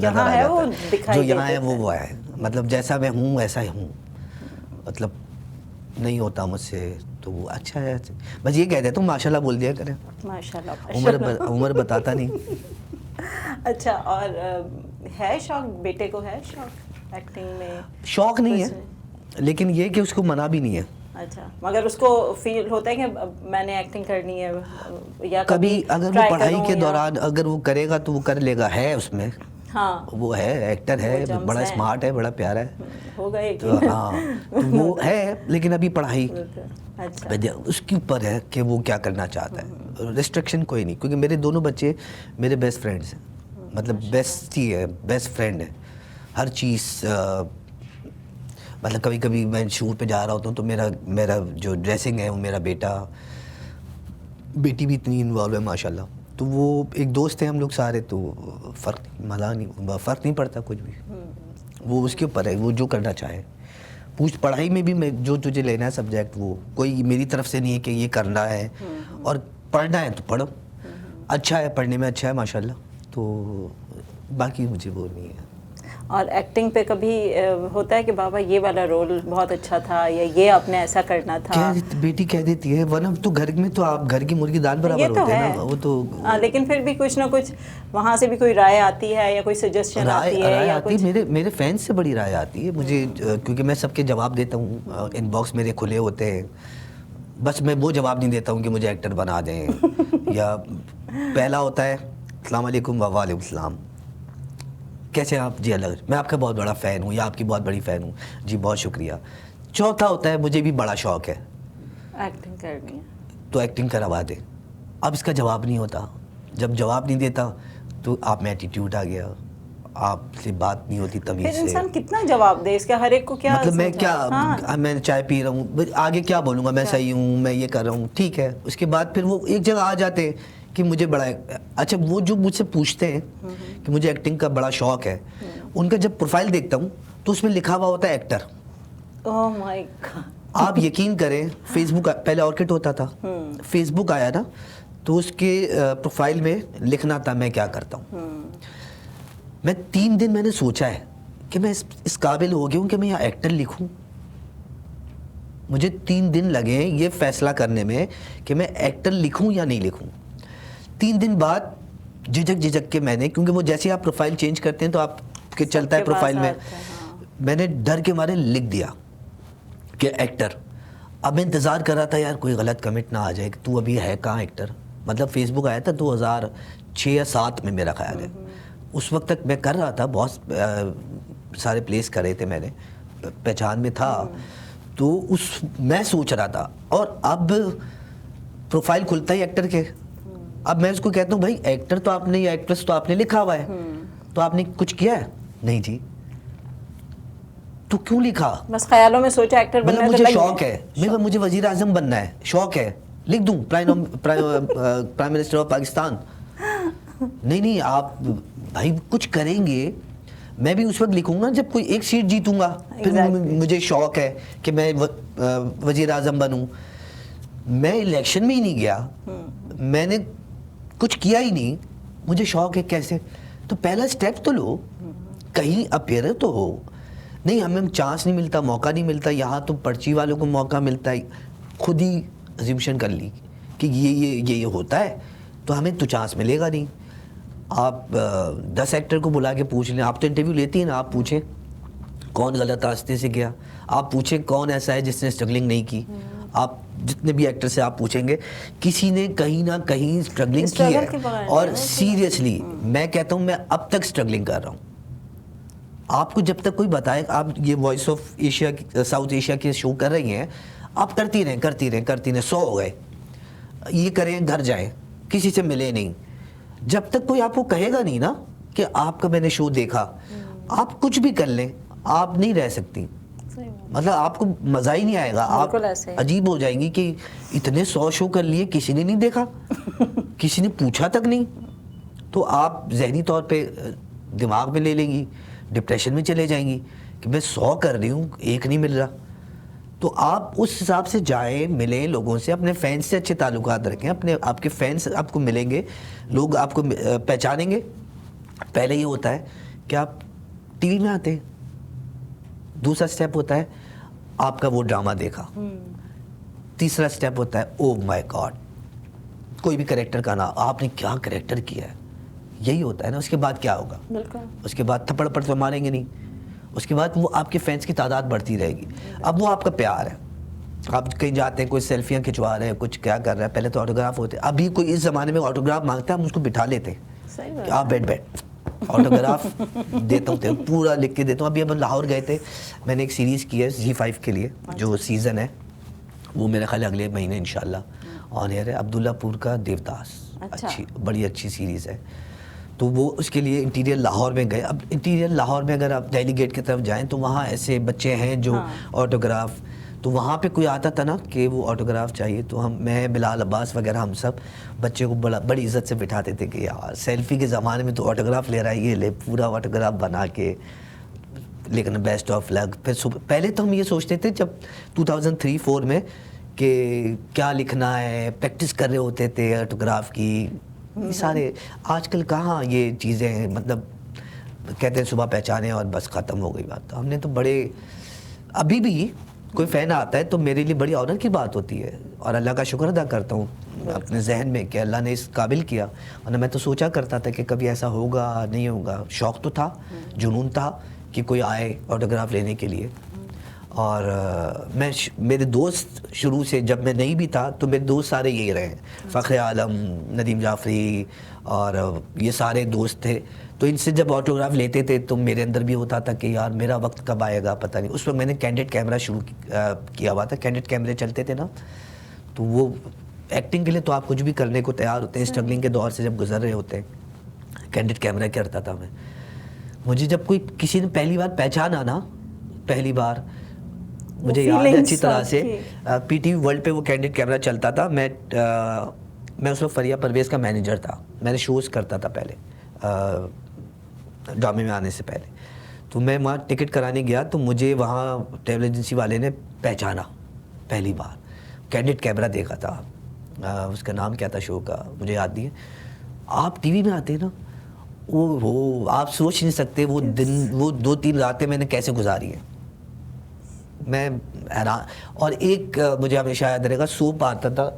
یہاں ہے وہ جو یہاں ہے وہ ہے, مطلب جیسا میں ہوں ویسا ہی ہوں, مطلب نہیں ہوتا مجھ سے, تو وہ اچھا ہے. بس یہ کہہ دیتا ہوں ماشاء اللہ بول دیا کریں, عمر بتاتا نہیں. اچھا, اور ہے شوق بیٹے کو, ہے شوق ایکٹنگ میں؟ شوق نہیں ہے, لیکن یہ کہ اس کو منع بھی نہیں ہے. اچھا, مگر اس کو فیل ہوتا ہے کہ میں نے ایکٹنگ کرنی ہے, یا کبھی اگر وہ پڑھائی کے دوران اگر وہ کرے گا تو وہ کر لے گا, ہے اس میں ہاں وہ ہے ایکٹر ہے, بڑا اسمارٹ ہے, بڑا پیارا ہے, ہوگا ایک تو ہاں تو وہ ہے, لیکن ابھی پڑھائی اچھا اس کے اوپر ہے کہ وہ کیا کرنا چاہتا ہے. ریسٹرکشن کوئی نہیں, کیونکہ میرے دونوں بچے میرے بیسٹ فرینڈس ہیں, مطلب بیسٹ ہی ہے, بیسٹ فرینڈ ہے ہر چیز. مطلب کبھی کبھی میں شوٹ پہ جا رہا ہوتا ہوں تو میرا جو ڈریسنگ ہے وہ میرا بیٹی بھی اتنی انوالو ہے ماشاء اللہ. تو وہ ایک دوست ہیں ہم لوگ سارے, تو فرق نہیں پڑتا کچھ بھی, وہ اس کے اوپر ہے وہ جو کرنا چاہے. پڑھائی میں بھی میں جو تجھے لینا ہے سبجیکٹ, وہ کوئی میری طرف سے نہیں ہے کہ یہ کرنا ہے, اور پڑھنا ہے تو پڑھو, اچھا ہے پڑھنے میں, اچھا ہے ماشاء اللہ. تو باقی مجھے وہ نہیں ہے. اور ایکٹنگ پہ کبھی ہوتا ہے کہ بابا یہ والا رول بہت اچھا تھا, یا یہ آپ نے ایسا کرنا تھا؟ بیٹی کہہ دیتی ہے, ورنہ تو گھر میں تو آپ گھر کی مرغی دال برابر ہوتے ہیں نا, وہ تو لیکن پھر بھی کچھ نہ کچھ وہاں سے بھی کوئی رائے آتی ہے یا کوئی سجیشن آتی ہے؟ رائے آتی ہے, میرے فینس سے بڑی رائے آتی ہے مجھے, کیونکہ میں سب کے جواب دیتا ہوں, ان باکس میرے کھلے ہوتے ہیں. بس میں وہ جواب نہیں دیتا ہوں کہ مجھے ایکٹر بنا دیں, یا پہلا ہوتا ہے السلام علیکم وعلیکم السلام, کیسے آپ, جی الگ, میں آپ کا بہت بڑا فین ہوں, یا آپ کی بہت بڑی فین ہوں, جی بہت شکریہ. چوتھا ہوتا ہے مجھے بھی بڑا شوق ہے ایکٹنگ کرنی ہے, تو ایکٹنگ کروا دے. اب اس کا جواب نہیں ہوتا, جب جواب نہیں دیتا تو آپ میں ایٹیٹیوڈ آ گیا, آپ سے بات نہیں ہوتی تمیز سے. انسان کتنا جواب دے اس کا, ہر ایک کو کیا مطلب میں کیا, میں چائے پی رہا ہوں, آگے کیا بولوں گا, میں صحیح ہوں, میں یہ کر رہا ہوں, ٹھیک ہے. اس کے بعد پھر وہ ایک جگہ آ جاتے کہ مجھے بڑا, اچھا وہ جو مجھ سے پوچھتے ہیں کہ مجھے ایکٹنگ کا بڑا شوق ہے, ان کا جب پروفائل دیکھتا ہوں تو اس میں لکھا ہوا ہوتا ہے ایکٹر. اوہ مائی گاڈ. آپ یقین کریں, فیس بک پہلے آرکٹ ہوتا تھا, فیس بک آیا نا, تو اس کے پروفائل میں لکھنا تھا میں کیا کرتا ہوں. میں 3 دن میں نے سوچا ہے کہ میں اس قابل ہو گیا ہوں کہ میں یہاں ایکٹر لکھوں. مجھے 3 دن لگے یہ فیصلہ کرنے میں کہ میں ایکٹر لکھوں یا نہیں لکھوں. 3 دن بعد جھجک کے میں نے, کیونکہ وہ جیسے آپ پروفائل چینج کرتے ہیں تو آپ کے چلتا ہے پروفائل میں نے ڈر کے مارے لکھ دیا کہ ایکٹر. اب میں انتظار کر رہا تھا یار کوئی غلط کمنٹ نہ آ جائے کہ تو ابھی ہے کہاں ایکٹر. مطلب فیس بک آیا تھا 2006 یا 2007 میں میرا خیال ہے, اس وقت تک میں کر رہا تھا, بہت سارے پلیس کرے تھے میں نے, پہچان میں تھا. تو میں سوچ رہا تھا, اور اب پروفائل کھلتا ہی ایکٹر کے. اب میں اس کو کہتا ہوں بھائی ایکٹر تو آپ نے, یا ایکٹریس تو آپ نے لکھا ہوا ہے, تو آپ نے کچھ کیا ہے؟ نہیں جی. تو کیوں لکھا؟ بس خیالوں میں سوچا ایکٹر بننا ہے, مجھے شوق ہے, مجھے وزیر اعظم بننا ہے, شوق ہے, لکھ دوں پرائم منسٹر آف پاکستان. نہیں آپ بھائی کچھ کریں گے, میں بھی اس وقت لکھوں گا جب کوئی ایک سیٹ جیتوں گا. پھر مجھے شوق ہے کہ میں وزیر اعظم بنوں. میں الیکشن میں ہی نہیں گیا, میں نے کچھ کیا ہی نہیں, مجھے شوق ہے کیسے. تو پہلا سٹیپ تو لو, کہیں اپیئر تو ہو. نہیں ہمیں چانس نہیں ملتا, موقع نہیں ملتا, یہاں تو پرچی والوں کو موقع ملتا ہے. خود ہی ایزیومشن کر لی کہ یہ ہوتا ہے, تو ہمیں تو چانس ملے گا نہیں. آپ 10 ایکٹر کو بلا کے پوچھ لیں, آپ تو انٹرویو لیتی ہیں نا, آپ پوچھیں کون غلط راستے سے گیا, آپ پوچھیں کون ایسا ہے جس نے اسٹرگلنگ نہیں کی. آپ جتنے بھی ایکٹر سے آپ پوچھیں گے, کسی نے کہیں نہ کہیں اسٹرگلنگ کی ہے. اور سیریسلی میں کہتا ہوں, میں اب تک اسٹرگلنگ کر رہا ہوں. آپ کو جب تک کوئی بتائے, آپ یہ voice of Asia South Asia کے شو کر رہی ہیں, آپ کرتی رہیں 100 ہو گئے, یہ کریں گھر جائیں, کسی سے ملے نہیں. جب تک کوئی آپ کو کہے گا نہیں نا کہ آپ کا میں نے شو دیکھا, آپ کچھ بھی کر لیں, آپ نہیں رہ سکتی. مطلب آپ کو مزہ ہی نہیں آئے گا, آپ عجیب ہو جائیں گی کہ اتنے 100 شو کر لیے, کسی نے نہیں دیکھا, کسی نے پوچھا تک نہیں. تو آپ ذہنی طور پہ دماغ میں لے لیں گی, ڈپریشن میں چلے جائیں گی کہ میں 100 کر رہی ہوں, ایک نہیں مل رہا. تو آپ اس حساب سے جائیں, ملیں لوگوں سے, اپنے فینس سے اچھے تعلقات رکھیں. آپ کے فینس آپ کو ملیں گے, لوگ آپ کو پہچانیں گے. پہلے یہ ہوتا ہے کہ آپ ٹی وی میں آتے ہیں, دوسرا سٹیپ ہوتا ہے آپ کا وہ ڈرامہ دیکھا, تیسرا سٹیپ ہوتا ہے او مائی گاڈ کوئی بھی کریکٹر کا نام, آپ نے کیا کریکٹر کیا ہے, یہی ہوتا ہے نا. اس کے بعد کیا ہوگا؟ اس کے بعد تھپڑ پڑ تو ماریں گے نہیں, اس کے بعد وہ آپ کے فینس کی تعداد بڑھتی رہے گی. اب وہ آپ کا پیار ہے, آپ کہیں جاتے ہیں, کوئی سیلفیاں کھنچوا رہے ہیں, کچھ کیا کر رہا ہے, پہلے تو آٹوگراف ہوتے, ابھی کوئی اس زمانے میں آٹوگراف مانگتا ہے, ہم اس کو بٹھا لیتے ہیں کہ آپ بیٹھ آٹوگراف دیتا ہوں پورا لکھ کے دیتا ہوں. ابھی ہم لاہور گئے تھے, میں نے ایک سیریز کی ہے Zee5 کے لیے, جو سیزن ہے وہ میرے خیال اگلے مہینے انشاءاللہ آن ایئر ہے. عبداللہ پور کا دیوداس, اچھی بڑی اچھی سیریز ہے. تو وہ اس کے لیے انٹیریئر لاہور میں گئے. اب انٹیریئر لاہور میں اگر آپ دہلی گیٹ کی طرف جائیں تو وہاں ایسے بچے ہیں جو آٹوگراف, تو وہاں پہ کوئی آتا تھا نا کہ وہ آٹوگراف چاہیے, تو میں بلال عباس وغیرہ ہم سب بچے کو بڑی عزت سے بٹھاتے تھے کہ یار سیلفی کے زمانے میں تو آٹوگراف لے رہا ہے, یہ لے پورا آٹوگراف بنا کے. لیکن بیسٹ آف لک. پھر پہلے تو ہم یہ سوچتے تھے جب 2003-4 میں کہ کیا لکھنا ہے, پریکٹس کر رہے ہوتے تھے آٹوگراف کی. سارے آج کل کہاں یہ چیزیں ہیں, مطلب کہتے ہیں صبح پہچانے اور بس ختم ہو گئی بات. ہم نے تو بڑے, ابھی بھی کوئی فین آتا ہے تو میرے لیے بڑی آنر کی بات ہوتی ہے, اور اللہ کا شکر ادا کرتا ہوں اپنے ذہن میں کہ اللہ نے اس قابل کیا. ورنہ میں تو سوچا کرتا تھا کہ کبھی ایسا ہوگا نہیں ہوگا. شوق تو تھا, جنون تھا کہ کوئی آئے آٹوگراف لینے کے لیے. اور میرے دوست شروع سے, جب میں نہیں بھی تھا تو میرے دوست سارے یہی رہے ہیں, فخر عالم, ندیم جعفری, اور یہ سارے دوست تھے. تو ان سے جب آٹوگراف لیتے تھے تو میرے اندر بھی ہوتا تھا کہ یار میرا وقت کب آئے گا پتہ نہیں. اس وقت میں نے کینڈیڈ کیمرہ شروع کیا ہوا تھا. کینڈیڈ کیمرے چلتے تھے نا, تو وہ ایکٹنگ کے لیے تو آپ کچھ بھی کرنے کو تیار ہوتے ہیں. اسٹرگلنگ کے دور سے جب گزر رہے ہوتے ہیں, کینڈیڈ کیمرہ کرتا تھا میں. مجھے جب کوئی کسی نے پہلی بار پہچانا نا, پہلی بار مجھے یاد ہے اچھی طرح سے, پی ٹی وی ورلڈ پہ وہ کینڈیڈ کیمرہ چلتا تھا. میں اس وقت فریہ پرویز کا مینیجر تھا. میں نے شوز کرتا تھا پہلے ڈرامے میں آنے سے پہلے. تو میں وہاں ٹکٹ کرانے گیا تو مجھے وہاں ٹریول ایجنسی والے نے پہچانا پہلی بار. کینڈیڈ کیمرہ دیکھا تھا, اس کا نام کیا تھا شو کا مجھے یاد نہیں ہے. آپ ٹی وی میں آتے ہیں نا, وہ آپ سوچ نہیں سکتے وہ دن, وہ 2-3 راتیں میں نے کیسے گزاری ہیں. میں حیران. اور ایک مجھے ہمیشہ یاد رہے گا, سوپ آتا تھا,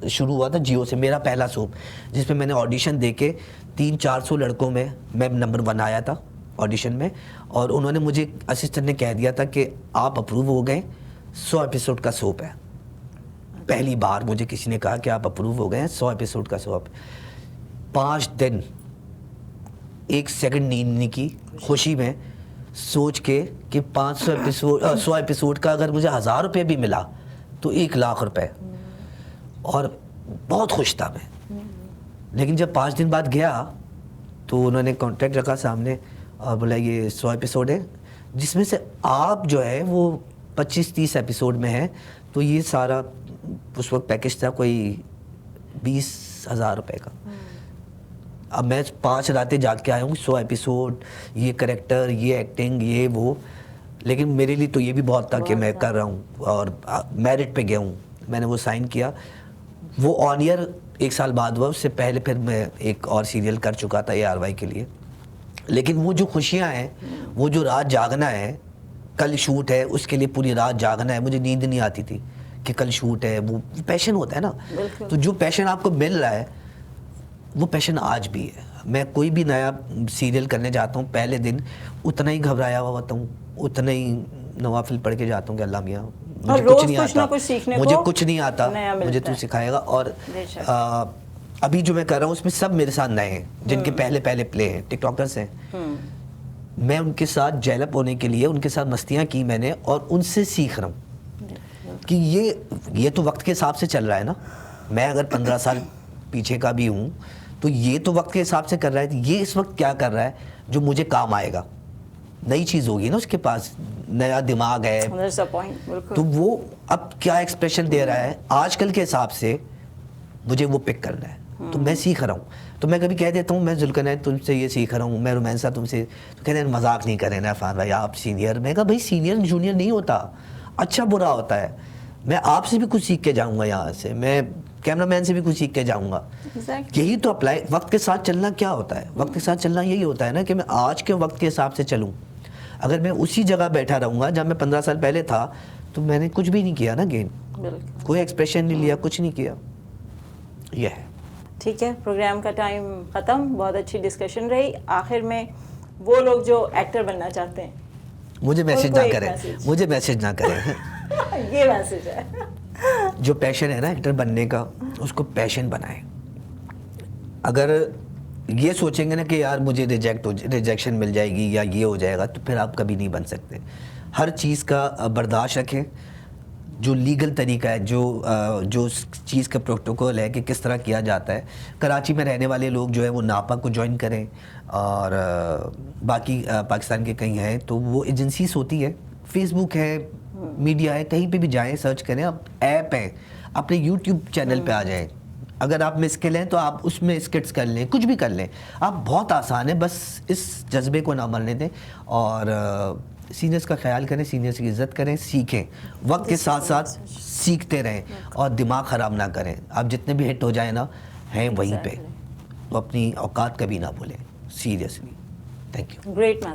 شروع ہوا تھا جیو سے, میرا پہلا سوپ, جس میں میں نے آڈیشن دے کے 300-400 لڑکوں میں نمبر 1 آیا تھا آڈیشن میں. اور انہوں نے مجھے, اسسٹنٹ نے کہہ دیا تھا کہ آپ اپروو ہو گئے, 100 ایپیسوڈ کا سوپ ہے. پہلی بار مجھے کسی نے کہا کہ آپ اپروو ہو گئے ہیں, 100 ایپیسوڈ کا سوپ. 5 دن 1 سیکنڈ نیند نہیں کی خوشی میں, سوچ کے کہ 500 ایپیسوڈ 100 ایپیسوڈ کا اگر مجھے 1000 روپے بھی ملا تو 1,00,000 روپے. اور بہت خوش تھا میں. لیکن جب 5 دن بعد گیا تو انہوں نے کانٹریکٹ رکھا سامنے اور بولا یہ 100 ایپیسوڈ ہے, جس میں سے آپ جو ہے وہ 25-30 ایپیسوڈ میں ہے. تو یہ سارا اس وقت پیکج تھا کوئی 20,000 روپے کا. اب میں 5 راتیں جاگ کے آیا ہوں, 100 ایپیسوڈ, یہ کریکٹر, یہ ایکٹنگ, یہ وہ. لیکن میرے لیے تو یہ بھی بہت تھا کہ میں کر رہا ہوں, اور میرٹ پہ گیا ہوں. میں نے وہ سائن کیا. وہ آن ایئر 1 سال بعد ہوا. اس سے پہلے پھر میں ایک اور سیریل کر چکا تھا ARY کے لیے. لیکن وہ جو خوشیاں ہیں, وہ جو رات جاگنا ہے, کل شوٹ ہے اس کے لیے پوری رات جاگنا ہے, مجھے نیند نہیں آتی تھی کہ کل شوٹ ہے. وہ پیشن ہوتا ہے نا. تو جو پیشن آپ کو مل رہا ہے وہ پیشن آج بھی ہے. میں کوئی بھی نیا سیریل کرنے جاتا ہوں, پہلے دن اتنا ہی گھبرایا ہوا ہوتا ہوں, اتنا ہی نوافل پڑھ کے جاتا ہوں کہ اللہ میاں مجھے کچھ نہیں آتا, مجھے کچھ نہیں آتا, مجھے تو سکھائے گا. اور ابھی جو میں کر رہا ہوں اس میں سب میرے ساتھ نئے ہیں, جن کے پہلے پلے ہیں, ٹک ٹاکرس ہیں. میں ان کے ساتھ جیل اپ ہونے کے لیے ان کے ساتھ مستیاں کی میں نے, اور ان سے سیکھ رہا ہوں کہ یہ تو وقت کے حساب سے چل رہا ہے نا. میں اگر 15 سال پیچھے کا بھی ہوں تو یہ تو وقت کے حساب سے کر رہا ہے. یہ اس وقت کیا کر رہا ہے جو مجھے کام آئے گا, نئی چیز ہوگی نا, اس کے پاس نیا دماغ ہے. تو وہ اب کیا ایکسپریشن دے رہا ہے آج کل کے حساب سے, مجھے وہ پک کرنا ہے. تو میں سیکھ رہا ہوں. تو میں کبھی کہہ دیتا ہوں میں ذوالقرنین تم سے یہ سیکھ رہا ہوں, میں رومانسہ تم سے, تو کہتے ہیں مذاق نہیں کریں نا عرفان بھائی, آپ سینئر. میں کہا بھائی سینئر جونیئر نہیں ہوتا, اچھا برا ہوتا ہے. میں آپ سے بھی کچھ سیکھ کے جاؤں گا, یہاں سے میں کیمرہ مین سے بھی کچھ سیکھ کے جاؤں گا. یہی تو اپلائی, وقت کے ساتھ چلنا کیا ہوتا ہے, وقت کے ساتھ چلنا یہی ہوتا ہے نا کہ میں آج کے وقت کے حساب سے چلوں. اگر میں اسی جگہ بیٹھا رہوں گا جہاں میں 15 سال پہلے تھا تو میں نے کچھ بھی نہیں کیا نا گین, کوئی ایکسپریشن نہیں لیا, کچھ نہیں کیا. یہ ہے. ٹھیک ہے, پروگرام کا ٹائم ختم. بہت اچھی ڈسکشن رہی. آخر میں وہ لوگ جو ایکٹر بننا چاہتے ہیں مجھے میسج نہ کریں, مجھے میسج نہ کریں. یہ میسج ہے. جو پیشن ہے نا ایکٹر بننے کا, اس کو پیشن بنائیں. اگر یہ سوچیں گے نا کہ یار مجھے ریجیکشن مل جائے گی یا یہ ہو جائے گا, تو پھر آپ کبھی نہیں بن سکتے. ہر چیز کا برداشت رکھیں, جو لیگل طریقہ ہے, جو اس چیز کا پروٹوکول ہے کہ کس طرح کیا جاتا ہے. کراچی میں رہنے والے لوگ جو ہے وہ ناپا کو جوائن کریں, اور باقی پاکستان کے کہیں ہیں تو وہ ایجنسیز ہوتی ہے, فیس بک ہے, میڈیا ہے, کہیں پہ بھی جائیں سرچ کریں. اب ایپ ہے, اپنے یوٹیوب چینل پہ آ جائیں. اگر آپ میں اسکل ہیں تو آپ اس میں اسکٹس کر لیں, کچھ بھی کر لیں. آپ بہت آسان ہے, بس اس جذبے کو نہ مرنے دیں اور سینئرس کا خیال کریں, سینئرس کی عزت کریں, سیکھیں, وقت کے ساتھ ساتھ سیکھتے رہیں اور دماغ خراب نہ کریں. آپ جتنے بھی ہٹ ہو جائیں نا ہیں وہیں پہ, تو اپنی اوقات کبھی نہ بھولیں, seriously. Thank you. Great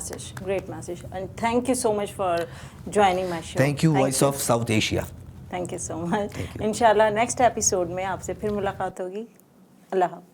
message. And thank you so much for joining my show. Thank you, Voice of South Asia. Thank you so much. Inshallah next episode میں آپ سے پھر ملاقات ہوگی. اللہ حافظ.